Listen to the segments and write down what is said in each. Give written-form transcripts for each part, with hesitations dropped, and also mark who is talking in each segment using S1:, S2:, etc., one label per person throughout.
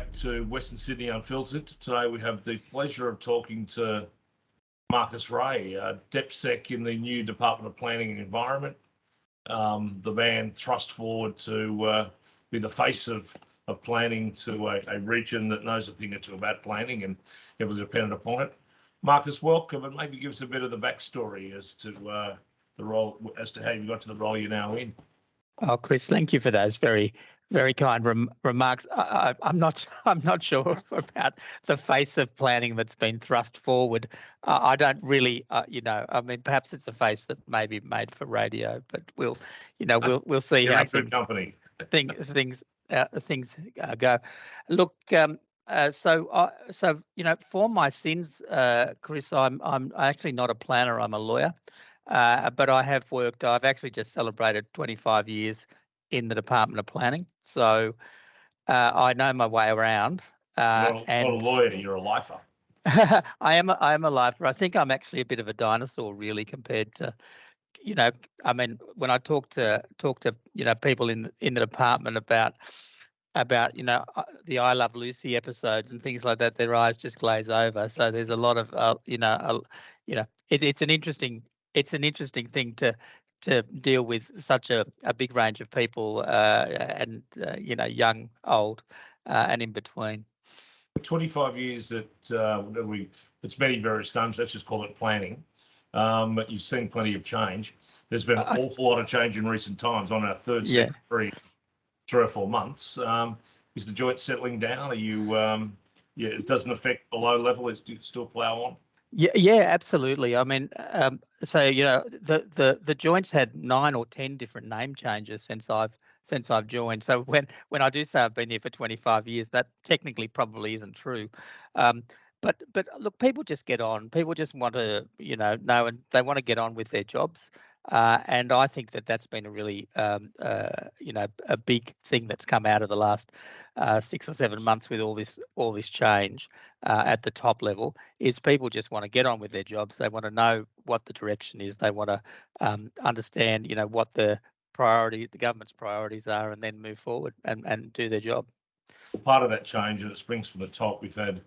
S1: back to Western Sydney Unfiltered. Today we have the pleasure of talking to Marcus Ray, DepSec in the new Department of Planning and Environment, the man thrust forward to be the face of planning to a region that knows a thing or two about planning and heavily dependent upon it. Marcus, welcome, and maybe give us a bit of the backstory as to the role, as to how you got to the role you're now in.
S2: Oh, Chris, thank you for those very kind remarks. I'm not sure about the face of planning that's been thrust forward. I don't really, I mean, perhaps it's a face that may be made for radio, but we'll see how things go. Look, for my sins, Chris, I'm actually not a planner. I'm a lawyer. But I've actually just celebrated 25 years in the Department of Planning. So I know my way around.
S1: You're not a lawyer, you're a lifer.
S2: I am a lifer. I think I'm actually a bit of a dinosaur, really, compared to, I mean, when I talk to people in the department about the I Love Lucy episodes and things like that, their eyes just glaze over. So there's a lot of it's an interesting thing to deal with such a big range of people and young, old, and in between.
S1: 25 years at it's many various times. Let's just call it planning. You've seen plenty of change. There's been an awful lot of change in recent times. On our third secretary, 3 or 4 months. Is the joint settling down? Are you? It doesn't affect below level. Do you still plough on?
S2: Yeah, absolutely. I mean, the joints had 9 or 10 different name changes since I've joined. So when I do say I've been here for 25 years, that technically probably isn't true. But look, people just get on. People just want to know, and they want to get on with their jobs. And I think that's been a really a big thing that's come out of the last 6 or 7 months with all this change at the top level, is people just want to get on with their jobs. They want to know what the direction is. They want to understand what the government's priorities are, and then move forward and do their job.
S1: Part of that change, and it springs from the top, we've had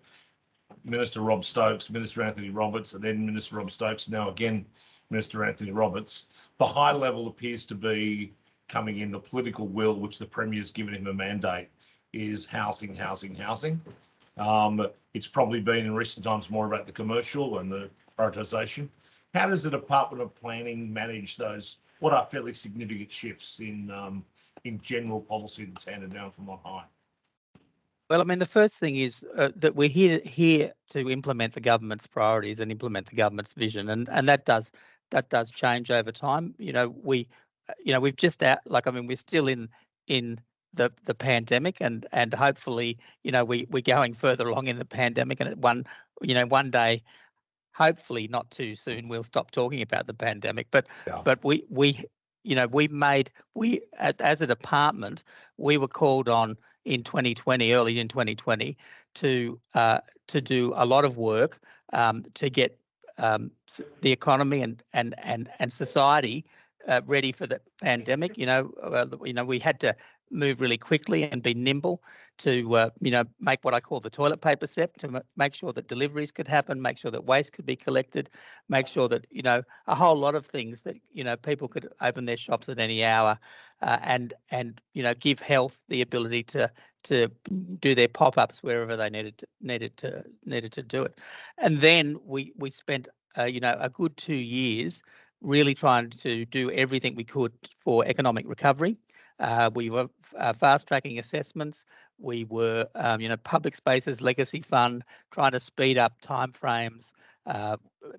S1: Minister Rob Stokes, Minister Anthony Roberts, and then Minister Rob Stokes, now again Minister Anthony Roberts. The high level appears to be coming in. The political will, which the Premier's given him a mandate, is housing. It's probably been in recent times more about the commercial and the prioritisation. How does the Department of Planning manage those, what are fairly significant shifts in general policy that's handed down from on high?
S2: Well, I mean, the first thing is that we're here to implement the government's priorities and implement the government's vision, and that does change over time. We've just we're still in the pandemic, and hopefully, we're going further along in the pandemic, and one day, hopefully not too soon, we'll stop talking about the pandemic. But as a department, we were called on in 2020, early in 2020, to do a lot of work to get the economy and society ready for the pandemic. We had to move really quickly and be nimble to make what I call the toilet paper step, to make sure that deliveries could happen, make sure that waste could be collected, make sure that a whole lot of things, that people could open their shops at any hour, and give health the ability to do their pop-ups wherever they needed to do it. And then we spent a good 2 years really trying to do everything we could for economic recovery. We were fast-tracking assessments. We were, public spaces legacy fund, trying to speed up timeframes,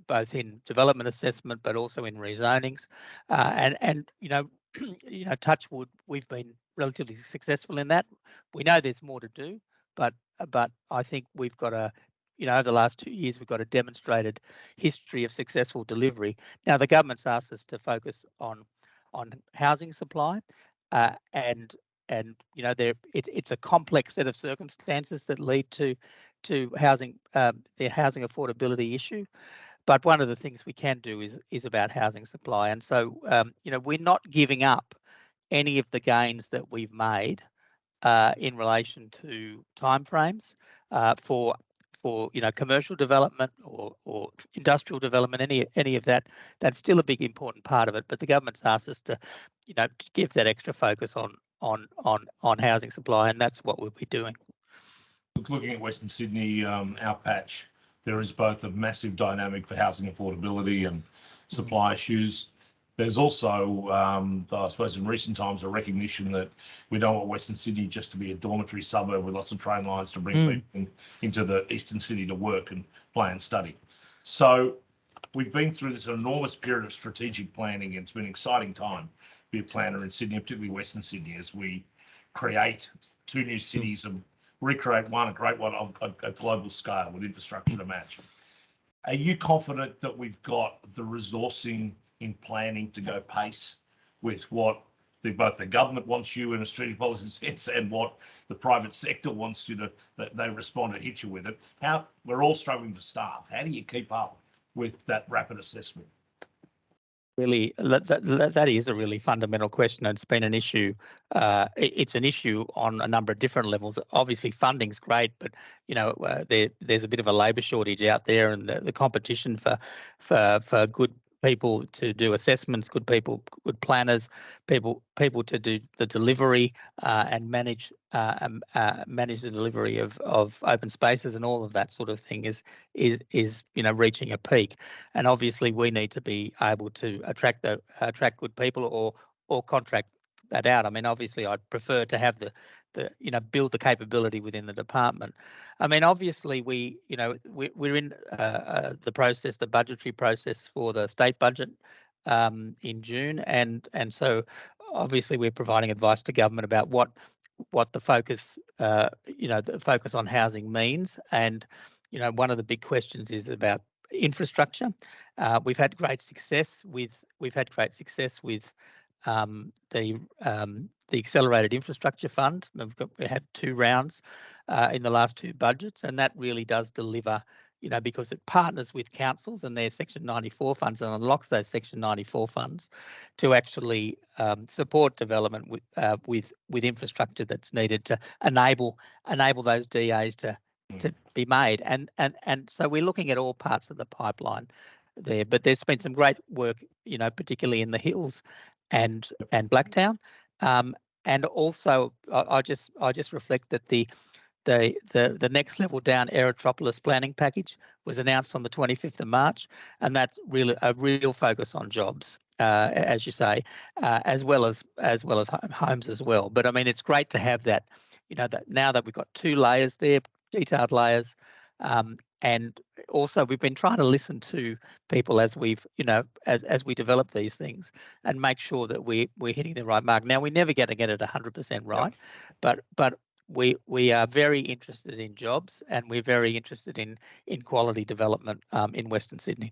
S2: both in development assessment but also in rezonings. And touch wood, we've been relatively successful in that. We know there's more to do, but I think we've got over the last 2 years, we've got a demonstrated history of successful delivery. Now, the government's asked us to focus on housing supply, and it's a complex set of circumstances that lead to housing, the housing affordability issue. But one of the things we can do is about housing supply, and so we're not giving up any of the gains that we've made in relation to timeframes for commercial development or industrial development, any of that. That's still a big important part of it. But the government's asked us to to give that extra focus on housing supply, and that's what we'll be doing.
S1: Looking at Western Sydney, our patch, there is both a massive dynamic for housing affordability and supply issues. There's also, I suppose, in recent times, a recognition that we don't want Western Sydney just to be a dormitory suburb with lots of train lines to bring people into the eastern city to work and play and study. So we've been through this enormous period of strategic planning, and it's been an exciting time to be a planner in Sydney, particularly Western Sydney, as we create two new cities and recreate a great one of a global scale with infrastructure to match. Are you confident that we've got the resourcing in planning to go pace with what both the government wants you in a strategic policy sense and what the private sector wants you to, that they respond and hit you with it? We're all struggling for staff. How do you keep up with that rapid assessment?
S2: Really, that is a really fundamental question. It's been an issue. It's an issue on a number of different levels. Obviously, funding's great, but there's a bit of a labour shortage out there, and the competition for good people to do assessments, good planners, people to do the delivery and manage the delivery of open spaces and all of that sort of thing is reaching a peak. And obviously we need to be able to attract good people or contract that out. I mean, obviously I'd prefer to have build the capability within the department. I mean, obviously we're in the budgetary process for the state budget in June, and so obviously we're providing advice to government about what the focus the focus on housing means. And one of the big questions is about infrastructure. We've had great success with the Accelerated Infrastructure Fund. We had 2 rounds in the last 2 budgets, and that really does deliver, because it partners with councils and their Section 94 funds and unlocks those Section 94 funds to actually support development with infrastructure that's needed to enable those DAs to be made. And so we're looking at all parts of the pipeline there, but there's been some great work, particularly in the Hills and Blacktown. And also I just reflect that the next level down Aerotropolis planning package was announced on the 25th of March, and that's really a real focus on jobs, as you say, as well as homes as well. But I mean, it's great to have that, that now that we've got 2 layers there, detailed layers, and also we've been trying to listen to people as we've, as we develop these things and make sure that we're hitting the right mark. Now, we're never going to get it 100% right, but we are very interested in jobs, and we're very interested in quality development in Western Sydney.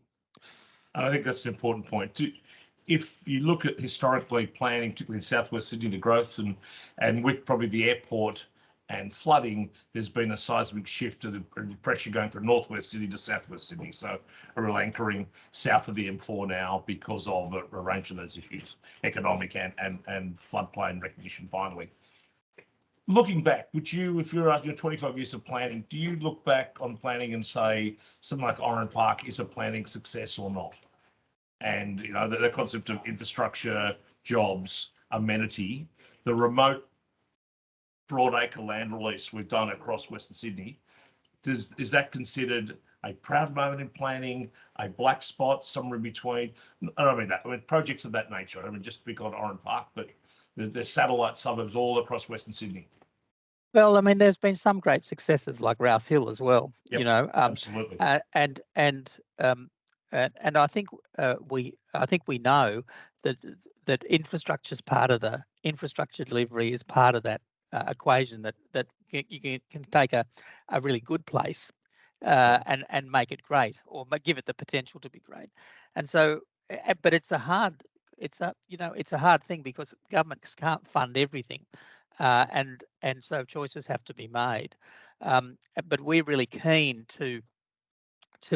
S1: I think that's an important point. If you look at historically planning, particularly in Southwest Sydney, the growth and with probably the airport and flooding, there's been a seismic shift to the pressure going from Northwest Sydney to Southwest Sydney. So a real anchoring south of the M4 now because of a range of those issues, economic and floodplain recognition finally. Looking back, would you, if you're after your 25 years of planning, do you look back on planning and say something like Oran Park is a planning success or not? And the concept of infrastructure, jobs, amenity, the remote broadacre land release we've done across Western Sydney, is that considered a proud moment in planning, a black spot, somewhere in between? I don't mean that. I mean projects of that nature. I mean just pick on Oran Park, but there's satellite suburbs all across Western Sydney.
S2: Well, I mean, there's been some great successes like Rouse Hill as well.
S1: Yep, absolutely.
S2: And I think we know that infrastructure is part of the infrastructure delivery is part of that equation that you can take a really good place and make it great, or give it the potential to be great. And so, but it's a hard thing because governments can't fund everything. And so choices have to be made. But we're really keen to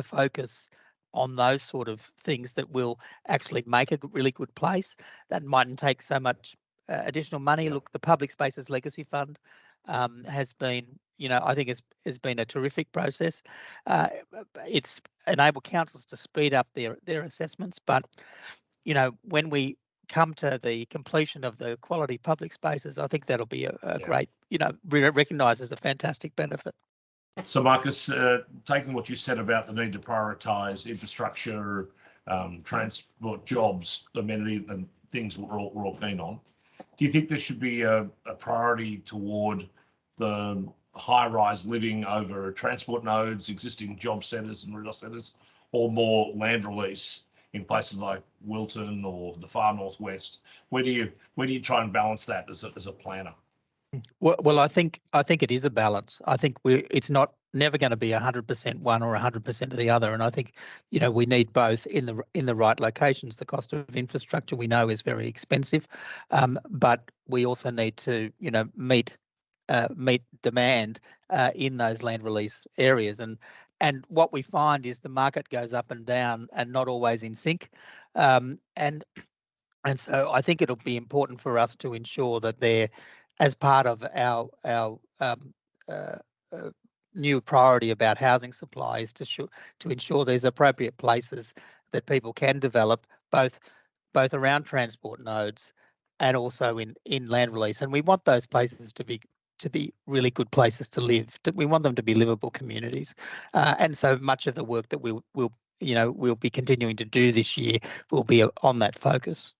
S2: focus on those sort of things that will actually make a really good place, that mightn't take so much additional money. Look, the Public Spaces Legacy Fund has been, I think has been a terrific process. It's enabled councils to speed up their assessments, but when we come to the completion of the quality public spaces, I think that'll be a great, recognised as a fantastic benefit.
S1: So, Marcus, taking what you said about the need to prioritise infrastructure, transport, jobs, amenity, and things we're all keen on, do you think there should be a priority toward the high-rise living over transport nodes, existing job centres and resource centres, or more land release in places like Wilton or the far northwest? Where do you try and balance that as a planner?
S2: Well, I think it is a balance. I think it's never going to be 100% one or 100% of the other, and I think we need both in the right locations. The cost of infrastructure we know is very expensive, but we also need to meet demand in those land release areas, and what we find is the market goes up and down and not always in sync, and so I think it'll be important for us to ensure that they're, as part of our new priority about housing supply, is to ensure there's appropriate places that people can develop, both around transport nodes and also in land release. And we want those places to be really good places to live. We want them to be livable communities, and so much of the work that we'll be continuing to do this year will be on that focus.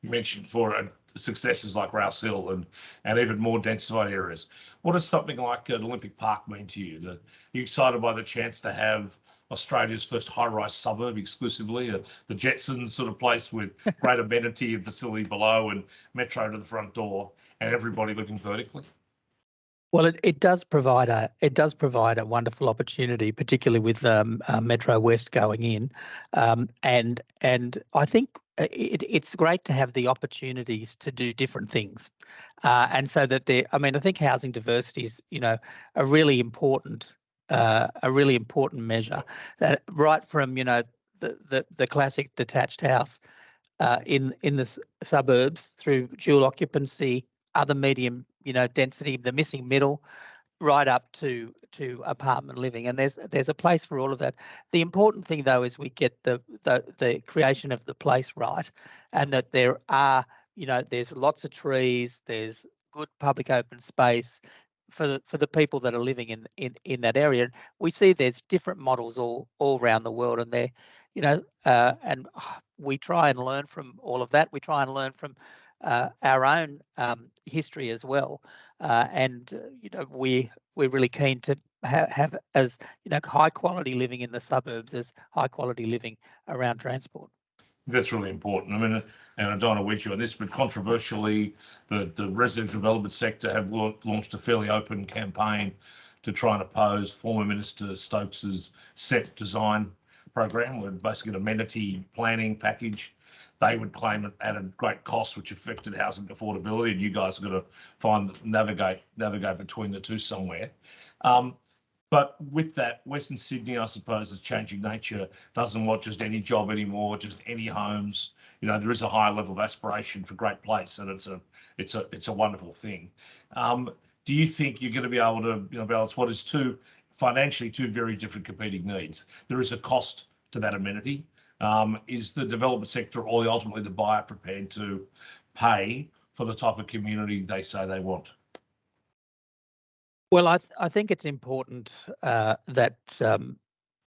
S1: You mentioned for successes like Rouse Hill and even more densified areas. What does something like an Olympic Park mean to you? Are you excited by the chance to have Australia's first high-rise suburb exclusively, the Jetsons sort of place with great amenity and facility below and metro to the front door and everybody living vertically?
S2: Well, it does provide a wonderful opportunity, particularly with Metro West going in, and I think it's great to have the opportunities to do different things, and so that I think housing diversity is a really important measure, that right from the classic detached house in the suburbs through dual occupancy, other medium density, the missing middle, right up to apartment living, and there's a place for all of that. The important thing though is we get the creation of the place right, and that there are there's lots of trees, there's good public open space for the people that are living in that area. We see there's different models all around the world, and they're and we try and learn from all of that. We try and learn from our own history as well, and we're really keen to have as high quality living in the suburbs as high quality living around transport.
S1: That's really important. I mean, and I don't want to wedge you on this, but controversially, the residential development sector have launched a fairly open campaign to try and oppose former Minister Stokes's set design program, with basically an amenity planning package. They would claim it at a great cost, which affected housing affordability, and you guys have got to navigate between the two somewhere. But with that, Western Sydney, I suppose, is changing nature, doesn't want just any job anymore, just any homes. There is a high level of aspiration for great place, and it's a wonderful thing. Do you think you're going to be able to balance what is financially two very different competing needs? There is a cost to that amenity. Is the development sector or ultimately the buyer prepared to pay for the type of community they say they want?
S2: Well, I think it's important that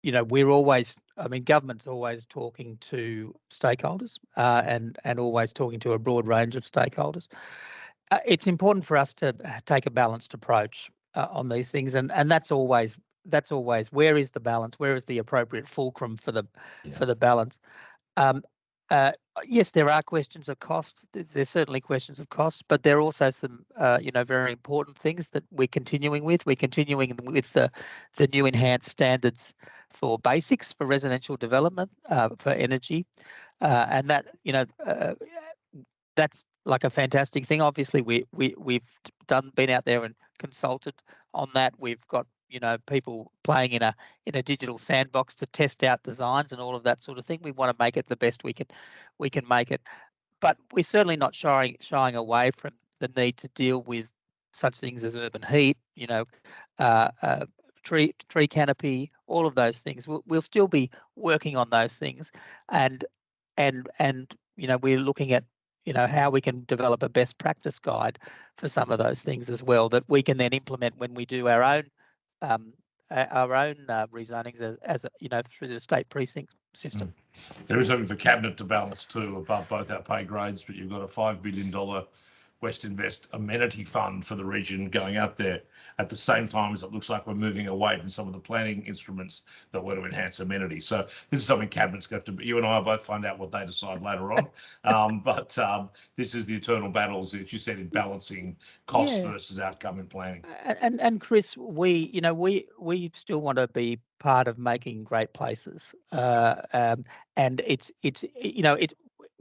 S2: we're always, government's always talking to stakeholders and always talking to a broad range of stakeholders. It's important for us to take a balanced approach on these things, and that's always where is the balance? Where is the appropriate fulcrum for the balance? Yes, there are questions of cost. There's certainly questions of cost, but there are also some, very important things that we're continuing with. We're continuing with the new enhanced standards for basics for residential development, for energy, and that that's like a fantastic thing. Obviously, we've been out there and consulted on that. We've got people playing in a digital sandbox to test out designs and all of that sort of thing. We want to make it the best we can make it. but we're certainly not shying away from the need to deal with such things as urban heat, uh, uh, tree canopy, all of those things. We'll still be working on those things, and we're looking at how we can develop a best practice guide for some of those things as well that we can then implement when we do our own rezonings as through the state precinct system.
S1: There is something for cabinet to balance too above both our pay grades, but you've got a $5 billion West Invest amenity fund for the region going out there at the same time as it looks like we're moving away from some of the planning instruments that were to enhance amenity. So this is something cabinet's got to, you and I will both find out what they decide later on. But this is the eternal battles that you said in balancing costs versus outcome in planning.
S2: And Chris, we still want to be part of making great places, and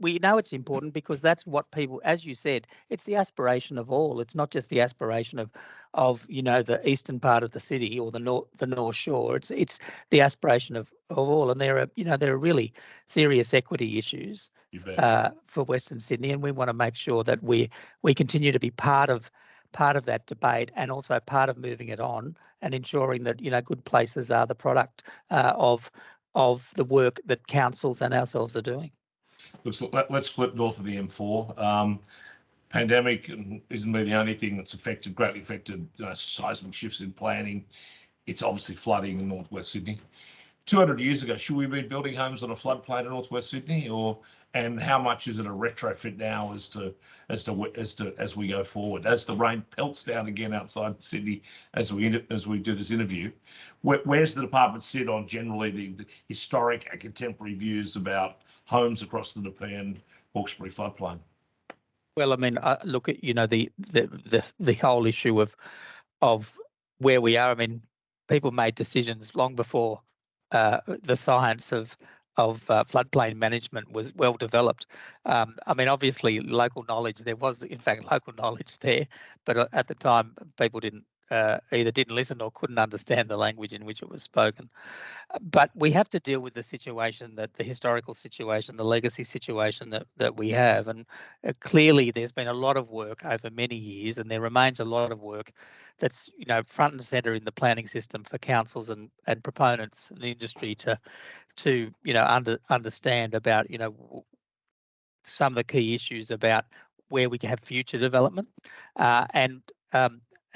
S2: we know it's important because that's what people, as you said, it's the aspiration of all. It's not just the aspiration of the eastern part of the city or the North Shore. It's the aspiration of all, and there are really serious equity issues for Western Sydney, and we want to make sure that we continue to be part of that debate and also part of moving it on and ensuring that good places are the product of the work that councils and ourselves are doing.
S1: Let's flip north of the M4. Pandemic isn't really the only thing that's greatly affected seismic shifts in planning. It's obviously flooding in northwest Sydney. 200 years ago, should we have been building homes on a floodplain in northwest Sydney, and how much is it a retrofit now as we go forward, as the rain pelts down again outside Sydney as we do this interview? Where's the department sit on generally the historic and contemporary views about homes across the Nepean Hawkesbury floodplain?
S2: Well, I mean, look at the whole issue of where we are. I mean, people made decisions long before the science of floodplain management was well developed. I mean, obviously, local knowledge. There was, in fact, local knowledge there, but at the time, people either didn't listen or couldn't understand the language in which it was spoken. But we have to deal with the situation, the historical situation, the legacy situation that we have, and clearly there's been a lot of work over many years, and there remains a lot of work that's front and centre in the planning system for councils and proponents and the industry to understand about some of the key issues about where we can have future development,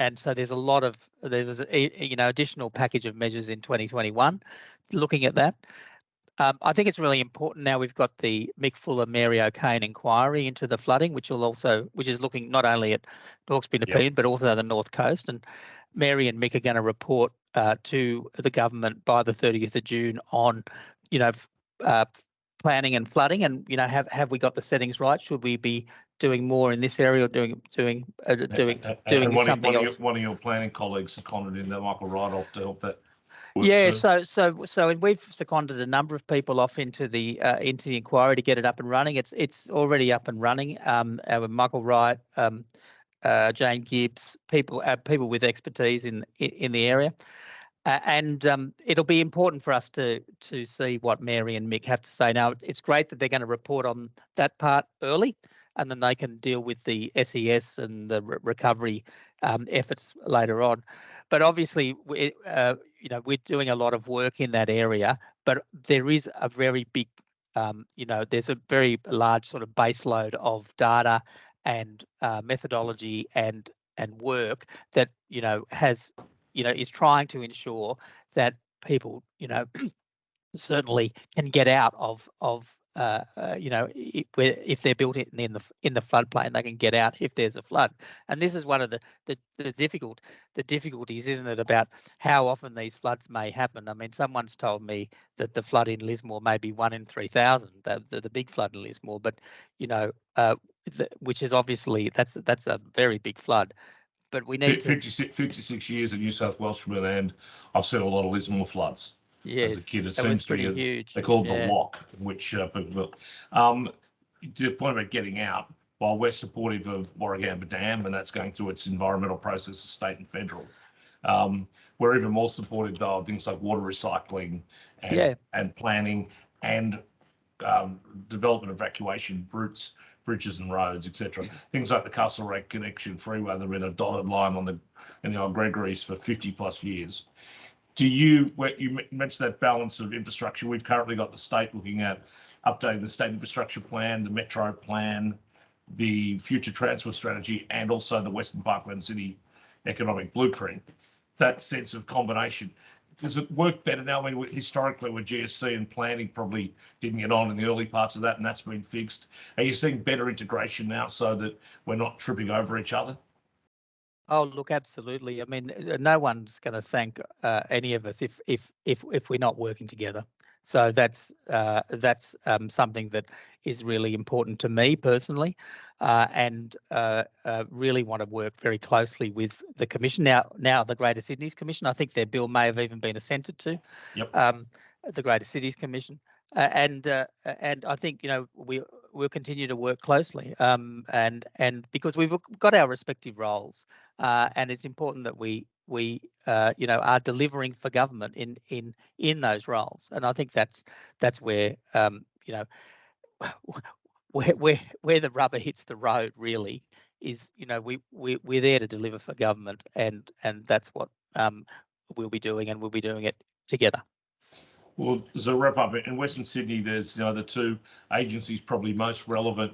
S2: and so there was additional package of measures in 2021 looking at that. I think it's really important now we've got the Mick Fuller, Mary O'Kane inquiry into the flooding, which is looking not only at Hawkesbury Nepean, but also the North Coast. And Mary and Mick are going to report to the government by the 30th of June on, planning and flooding, and have we got the settings right? Should we be doing more in this area or doing something else?
S1: One of your planning colleagues seconded in there, Michael Wright, off to help that.
S2: So we've seconded a number of people off into the inquiry to get it up and running. It's already up and running. Michael Wright, Jane Gibbs, people with expertise in the area. And it'll be important for us to see what Mary and Mick have to say. Now, it's great that they're going to report on that part early, and then they can deal with the SES and the recovery efforts later on. But obviously, we're doing a lot of work in that area. But there is a very big, there's a very large sort of baseload of data and methodology and work that is trying to ensure that people, certainly can get out of if they're built in the floodplain, they can get out if there's a flood. And this is one of the difficulties, isn't it, about how often these floods may happen. I mean, someone's told me that the flood in Lismore may be 1 in 3,000, the big flood in Lismore, but which is obviously that's a very big flood. But we need
S1: 56 years in New South Wales from land. I've seen a lot of Lismore floods.
S2: Yes,
S1: as a kid. It
S2: seems
S1: to be
S2: huge.
S1: They call it the lock, which people built. To the point about getting out, while we're supportive of Warragamba Dam, and that's going through its environmental processes, state and federal, we're even more supportive though of things like water recycling and planning and development evacuation routes bridges and roads, etc. Things like the Castlereagh Connection Freeway that have been a dotted line in the old Gregories for 50 plus years. You mentioned that balance of infrastructure. We've currently got the state looking at updating the state infrastructure plan, the metro plan, the future transport strategy, and also the Western Parkland City economic blueprint. That sense of combination, does it work better now? I mean, historically with GSC and planning probably didn't get on in the early parts of that, and that's been fixed. Are you seeing better integration now so that we're not tripping over each other?
S2: Oh, look, absolutely. I mean, no one's going to thank any of us if we're not working together. So that's something that is really important to me personally, and really want to work very closely with the Commission. Now the Greater Sydney's Commission, I think their bill may have even been assented to.
S1: Yep.
S2: The Greater Cities Commission, and I think we'll continue to work closely, and because we've got our respective roles. And it's important that we are delivering for government in those roles, and I think that's where where the rubber hits the road really is. We're there to deliver for government, and that's what we'll be doing, and we'll be doing it together.
S1: Well, as a wrap up, in Western Sydney, there's the two agencies probably most relevant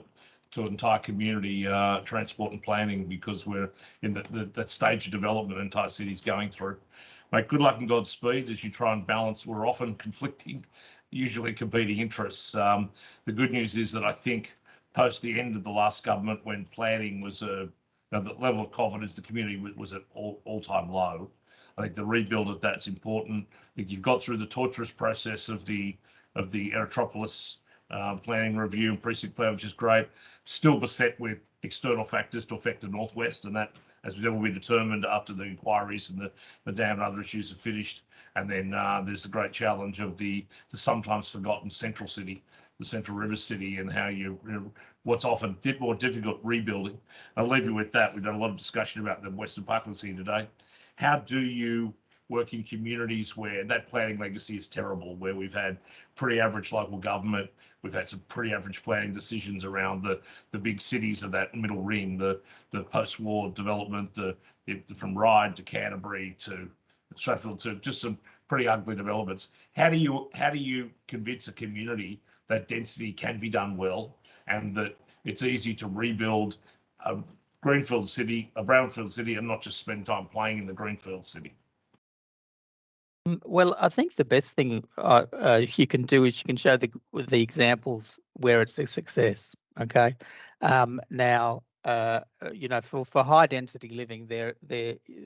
S1: to an entire community, transport and planning, because we're in that stage of development the entire city's going through. Mate, good luck and Godspeed as you try and balance. We're often conflicting, usually competing interests. The good news is that I think post the end of the last government, when planning was the level of confidence the community was at all-time low. I think the rebuild of that's important. I think you've got through the torturous process of the Erythropolis planning review and precinct plan, which is great. Still beset with external factors to affect the northwest, and that, as will be determined after the inquiries and the dam and other issues are finished. And then there's the great challenge of the sometimes forgotten central city, the Central River City, and how what's often more difficult rebuilding. I'll leave you with that. We've done a lot of discussion about the Western Parkland City today. How do you work in communities where that planning legacy is terrible, where we've had pretty average local government, we've had some pretty average planning decisions around the big cities of that middle ring, the post-war development, from Ryde to Canterbury to Strathfield, to just some pretty ugly developments. How do you convince a community that density can be done well, and that it's easy to rebuild a greenfield city, a brownfield city, and not just spend time playing in the greenfield city?
S2: Well, I think the best thing you can do is you can show the examples where it's a success. Okay, now for high density living, their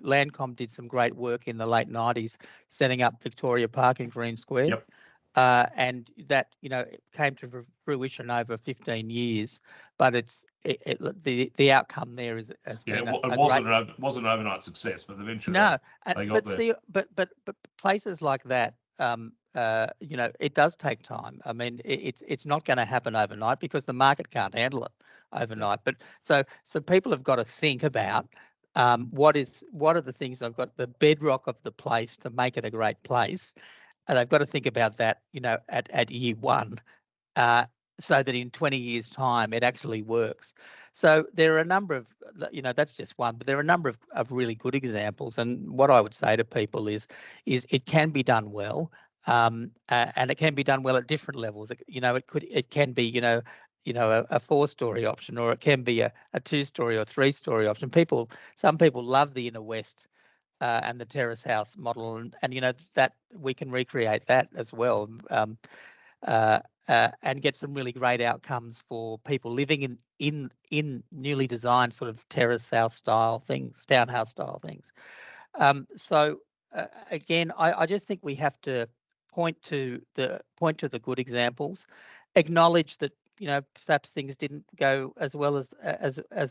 S2: Landcom did some great work in the late 90s setting up Victoria Park in Green Square.
S1: Yep.
S2: And that it came to fruition over 15 years, but the outcome there has been
S1: it wasn't an overnight success, but eventually they got there.
S2: See, but places like that, it does take time. I mean, it's not going to happen overnight because the market can't handle it overnight. But so people have got to think about what are the things I've got, the bedrock of the place to make it a great place. And they've got to think about that, at year one, so that in 20 years' time it actually works. So there are a number of, that's just one, but there are a number of really good examples. And what I would say to people is it can be done well, and it can be done well at different levels. It can be, a 4-story option, or it can be a 2-story or 3-story option. Some people love the inner west. And the terrace house model, and that we can recreate that as well, and get some really great outcomes for people living in newly designed sort of terrace house style things, townhouse style things. So again, I just think we have to point to the good examples, acknowledge that perhaps things didn't go as well as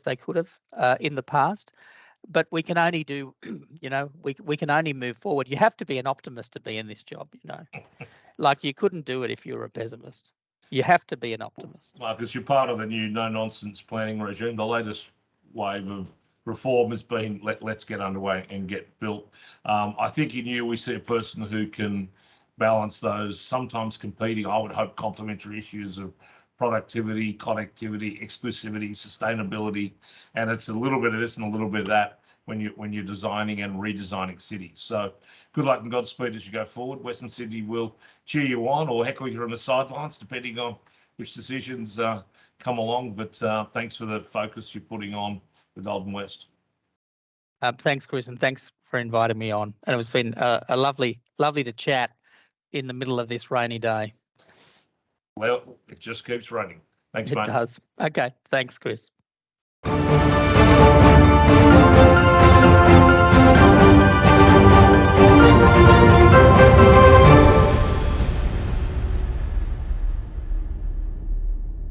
S2: they could have in the past. But we can only do, we can only move forward. You have to be an optimist to be in this job, Like you couldn't do it if you were a pessimist. You have to be an optimist.
S1: Marcus, you're part of the new no-nonsense planning regime. The latest wave of reform has been let's get underway and get built. I think in you we see a person who can balance those sometimes competing, I would hope, complementary issues of productivity, connectivity, exclusivity, sustainability, and it's a little bit of this and a little bit of that when you're designing and redesigning cities. So good luck and Godspeed as you go forward. Western Sydney will cheer you on, or heckle you on the sidelines, depending on which decisions come along. But thanks for the focus you're putting on the Golden West.
S2: Thanks, Chris, and thanks for inviting me on. And it's been a lovely to chat in the middle of this rainy day.
S1: Well, it just keeps raining. Thanks, mate.
S2: It does. Okay. Thanks, Chris.